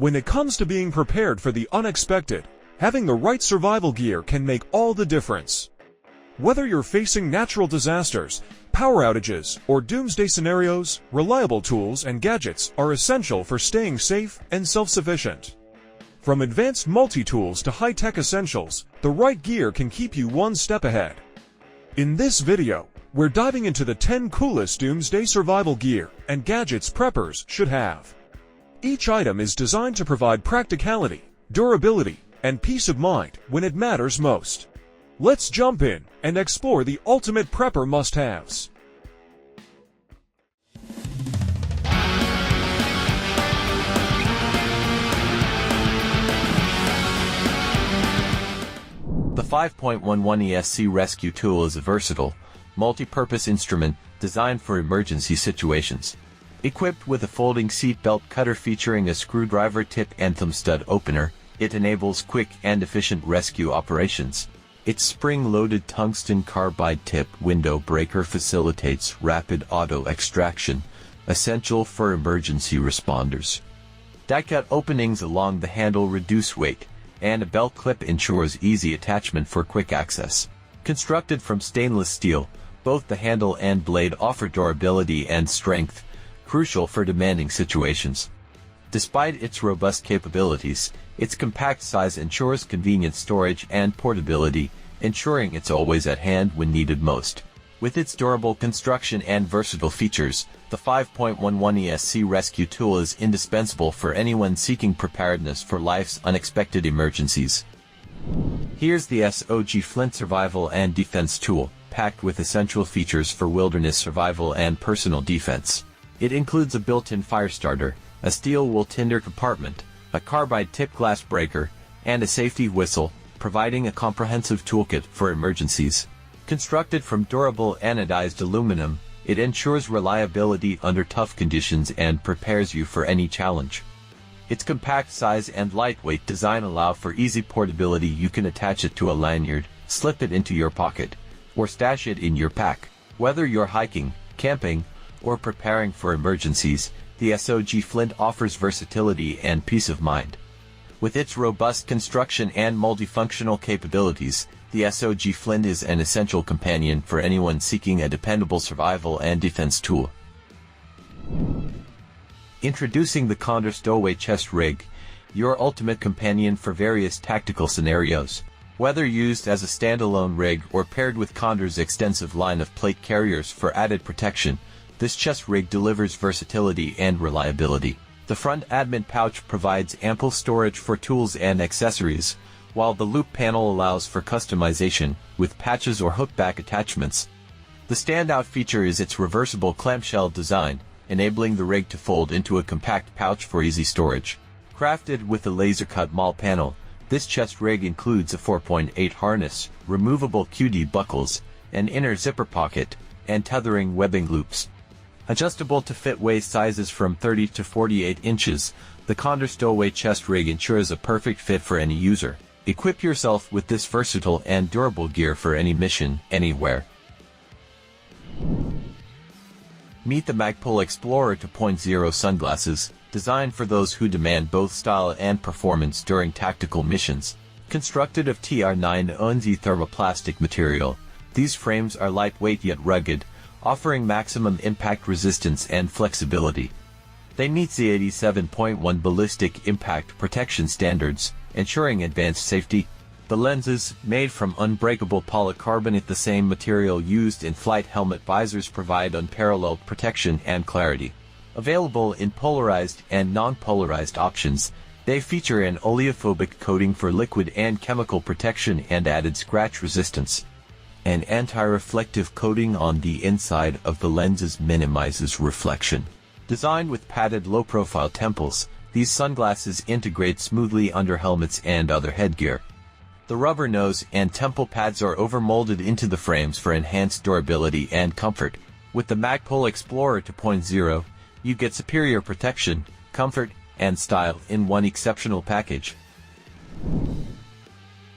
When it comes to being prepared for the unexpected, having the right survival gear can make all the difference. Whether you're facing natural disasters, power outages, or doomsday scenarios, reliable tools and gadgets are essential for staying safe and self-sufficient. From advanced multi-tools to high-tech essentials, the right gear can keep you one step ahead. In this video, we're diving into the 10 coolest doomsday survival gear and gadgets preppers should have. Each item is designed to provide practicality, durability, and peace of mind when it matters most. Let's jump in and explore the ultimate prepper must-haves. The 5.11 ESC Rescue Tool is a versatile, multi-purpose instrument designed for emergency situations. Equipped with a folding seat belt cutter featuring a screwdriver tip and thumb stud opener, it enables quick and efficient rescue operations. Its spring-loaded tungsten carbide tip window breaker facilitates rapid auto extraction, essential for emergency responders. Die-cut openings along the handle reduce weight, and a belt clip ensures easy attachment for quick access. Constructed from stainless steel, both the handle and blade offer durability and strength, crucial for demanding situations. Despite its robust capabilities, its compact size ensures convenient storage and portability, ensuring it's always at hand when needed most. With its durable construction and versatile features, the 5.11 ESC Rescue Tool is indispensable for anyone seeking preparedness for life's unexpected emergencies. Here's the SOG Flint Survival and Defense Tool, packed with essential features for wilderness survival and personal defense. It includes a built-in fire starter, a steel wool tinder compartment, a carbide tip glass breaker, and a safety whistle, providing a comprehensive toolkit for emergencies. Constructed from durable anodized aluminum, it ensures reliability under tough conditions and prepares you for any challenge. Its compact size and lightweight design allow for easy portability. You can attach it to a lanyard, slip it into your pocket, or stash it in your pack. Whether you're hiking, camping, or preparing for emergencies, the SOG Flint offers versatility and peace of mind. With its robust construction and multifunctional capabilities, the SOG Flint is an essential companion for anyone seeking a dependable survival and defense tool. Introducing the Stowaway Chest Rig, your ultimate companion for various tactical scenarios. Whether used as a standalone rig or paired with Condor's extensive line of plate carriers for added protection, this chest rig delivers versatility and reliability. The front admin pouch provides ample storage for tools and accessories, while the loop panel allows for customization, with patches or hook-back attachments. The standout feature is its reversible clamshell design, enabling the rig to fold into a compact pouch for easy storage. Crafted with a laser-cut maul panel, this chest rig includes a 4.8 harness, removable QD buckles, an inner zipper pocket, and tethering webbing loops. Adjustable to fit waist sizes from 30 to 48 inches, the Stowaway Chest Rig ensures a perfect fit for any user. Equip yourself with this versatile and durable gear for any mission, anywhere. Meet the Magpul Explorer 2.0 sunglasses, designed for those who demand both style and performance during tactical missions. Constructed of TR9 thermoplastic material, these frames are lightweight yet rugged, offering maximum impact resistance and flexibility. They meet the 87.1 ballistic impact protection standards, ensuring advanced safety. The lenses, made from unbreakable polycarbonate, the same material used in flight helmet visors, provide unparalleled protection and clarity. Available in polarized and non-polarized options, they feature an oleophobic coating for liquid and chemical protection and added scratch resistance. An anti-reflective coating on the inside of the lenses minimizes reflection. Designed with padded low-profile temples, these sunglasses integrate smoothly under helmets and other headgear. The rubber nose and temple pads are overmolded into the frames for enhanced durability and comfort. With the Magpul Explorer 2.0, you get superior protection, comfort, and style in one exceptional package.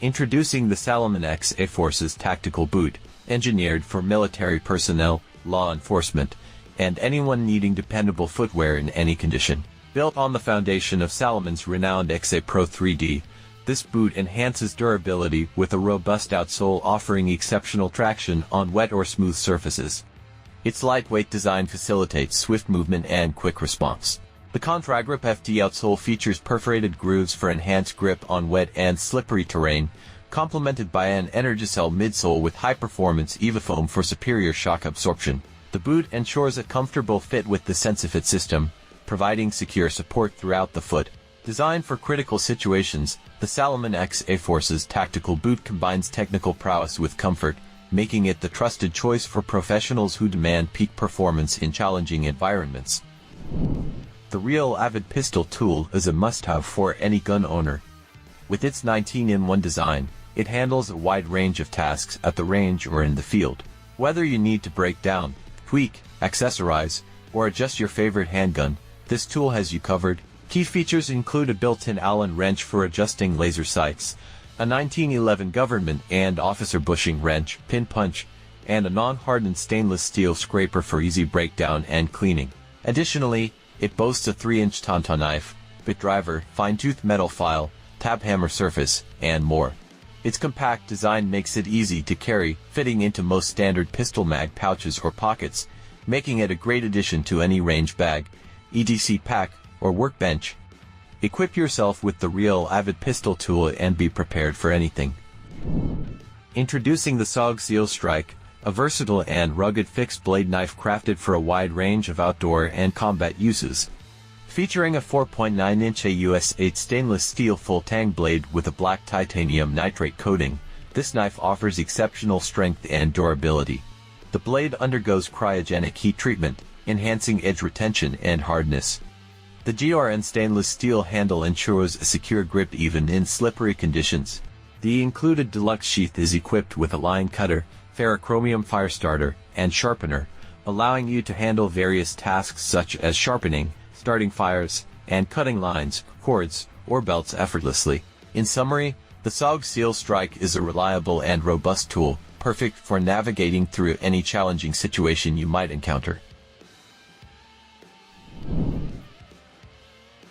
Introducing the Salomon XA Forces Tactical Boot, engineered for military personnel, law enforcement, and anyone needing dependable footwear in any condition. Built on the foundation of Salomon's renowned XA Pro 3D, this boot enhances durability with a robust outsole offering exceptional traction on wet or smooth surfaces. Its lightweight design facilitates swift movement and quick response. The Contragrip FT outsole features perforated grooves for enhanced grip on wet and slippery terrain, complemented by an Energicell midsole with high-performance EvaFoam for superior shock absorption. The boot ensures a comfortable fit with the SensiFit system, providing secure support throughout the foot. Designed for critical situations, the Salomon XA Forces tactical boot combines technical prowess with comfort, making it the trusted choice for professionals who demand peak performance in challenging environments. The real Avid pistol tool is a must-have for any gun owner. With its 19-in-1 design, it handles a wide range of tasks at the range or in the field. Whether you need to break down, tweak, accessorize, or adjust your favorite handgun, this tool has you covered. Key features include a built-in Allen wrench for adjusting laser sights, a 1911 government and officer bushing wrench, pin punch, and a non-hardened stainless steel scraper for easy breakdown and cleaning. Additionally, it boasts a 3-inch Tauntaun knife, bit driver, fine-tooth metal file, tab hammer surface, and more. Its compact design makes it easy to carry, fitting into most standard pistol mag pouches or pockets, making it a great addition to any range bag, EDC pack, or workbench. Equip yourself with the real Avid pistol tool and be prepared for anything. Introducing the SOG Seal Strike, a versatile and rugged fixed blade knife crafted for a wide range of outdoor and combat uses. Featuring a 4.9-inch AUS 8 stainless steel full-tang blade with a black titanium nitrate coating, this knife offers exceptional strength and durability. The blade undergoes cryogenic heat treatment, enhancing edge retention and hardness. The GRN stainless steel handle ensures a secure grip even in slippery conditions. The included deluxe sheath is equipped with a line cutter, ferrochromium fire starter, and sharpener, allowing you to handle various tasks such as sharpening, starting fires, and cutting lines, cords, or belts effortlessly. In summary, the SOG Seal Strike is a reliable and robust tool, perfect for navigating through any challenging situation you might encounter.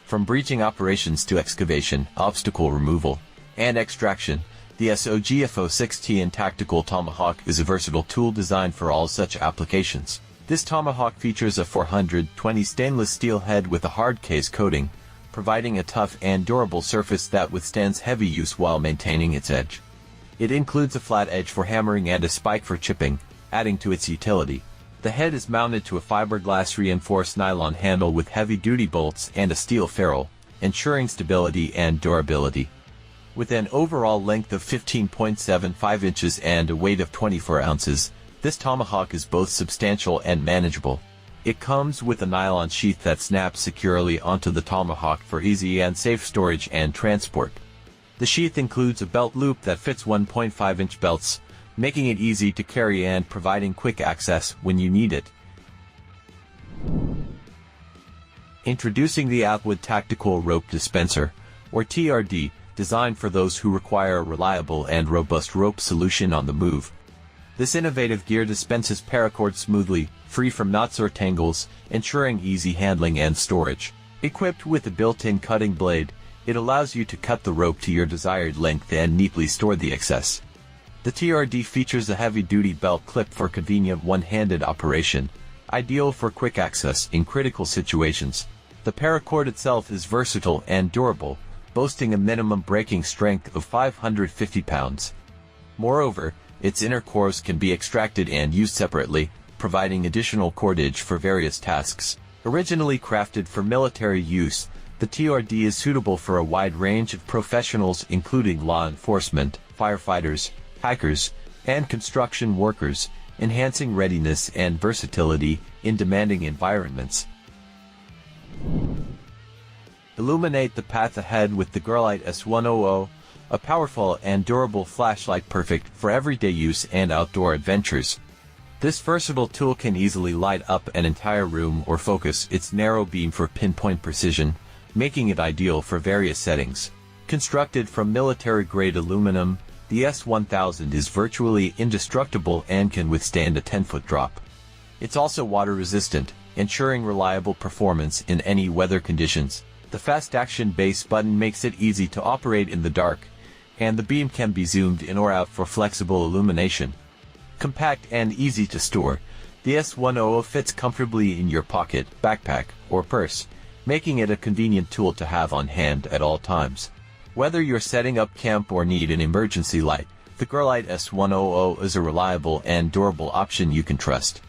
From breaching operations to excavation, obstacle removal, and extraction, the SOG FO6T and Tactical Tomahawk is a versatile tool designed for all such applications. This Tomahawk features a 420 stainless steel head with a hard case coating, providing a tough and durable surface that withstands heavy use while maintaining its edge. It includes a flat edge for hammering and a spike for chipping, adding to its utility. The head is mounted to a fiberglass reinforced nylon handle with heavy-duty bolts and a steel ferrule, ensuring stability and durability. With an overall length of 15.75 inches and a weight of 24 ounces, this Tomahawk is both substantial and manageable. It comes with a nylon sheath that snaps securely onto the Tomahawk for easy and safe storage and transport. The sheath includes a belt loop that fits 1.5-inch belts, making it easy to carry and providing quick access when you need it. Introducing the Atwood Tactical Rope Dispenser, or TRD, designed for those who require a reliable and robust rope solution on the move. This innovative gear dispenses paracord smoothly, free from knots or tangles, ensuring easy handling and storage. Equipped with a built-in cutting blade, it allows you to cut the rope to your desired length and neatly store the excess. The TRD features a heavy-duty belt clip for convenient one-handed operation, ideal for quick access in critical situations. The paracord itself is versatile and durable, boasting a minimum breaking strength of 550 pounds. Moreover, its inner cores can be extracted and used separately, providing additional cordage for various tasks. Originally crafted for military use, the TRD is suitable for a wide range of professionals including law enforcement, firefighters, hackers, and construction workers, enhancing readiness and versatility in demanding environments. Illuminate the path ahead with the GearLight S1000, a powerful and durable flashlight perfect for everyday use and outdoor adventures. This versatile tool can easily light up an entire room or focus its narrow beam for pinpoint precision, making it ideal for various settings. Constructed from military-grade aluminum, the S1000 is virtually indestructible and can withstand a 10-foot drop. It's also water-resistant, ensuring reliable performance in any weather conditions. The fast action base button makes it easy to operate in the dark, and the beam can be zoomed in or out for flexible illumination. Compact and easy to store, the S1000 fits comfortably in your pocket, backpack, or purse, making it a convenient tool to have on hand at all times. Whether you're setting up camp or need an emergency light, the GearLight S1000 is a reliable and durable option you can trust.